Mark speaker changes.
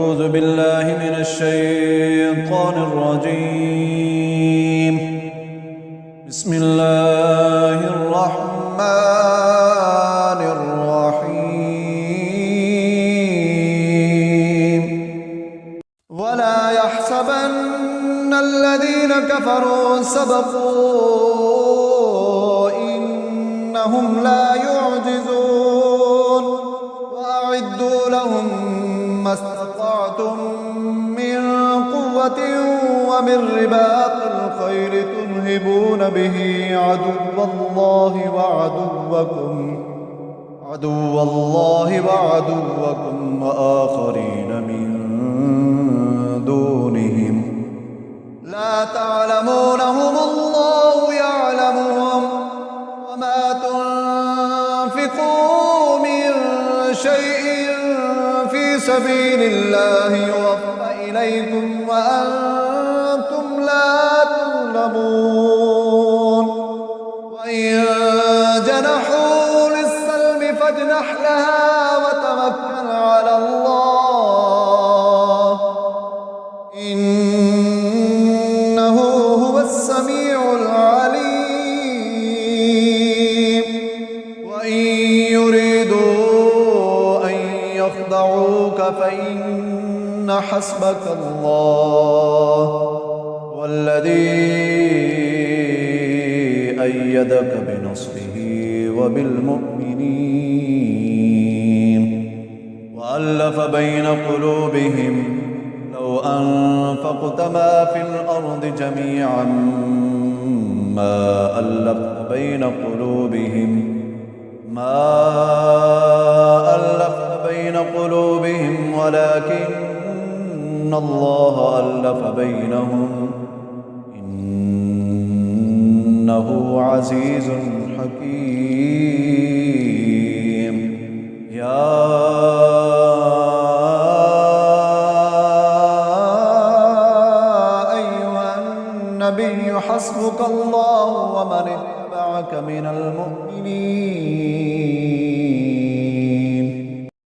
Speaker 1: أعوذ بالله من الشيطان الرجيم. بسم الله الرحمن الرحيم. ولا يحسبن الذين كفروا سبقوا إنهم لا يعجزون وأعدوا لهم ما استطعتم من قوة ومن رباط الخيل ترهبون به عدو الله وعدوكم وآخرين من دونهم لا تعلمونهم الله يعلمهم وما تنفقوا من شيء في سبيل الله يوفى إليكم وأنتم لا تظلمون. وإن جنحوا للسلم فاجنح لها وتوكل على الله إنه هو السميع العليم. وإن يريدوا أن يخدعوك فإن حسبك الله والذي أيدك بنصره وبالمؤمنين وألف بين قلوبهم لو أنفقت ما في الأرض جميعا ما ألفت بين قلوبهم ولكن الله ألف بينهم إنه عزيز حكيم. يا أيها النبي حسبك الله ومن اتبعك من المؤمنين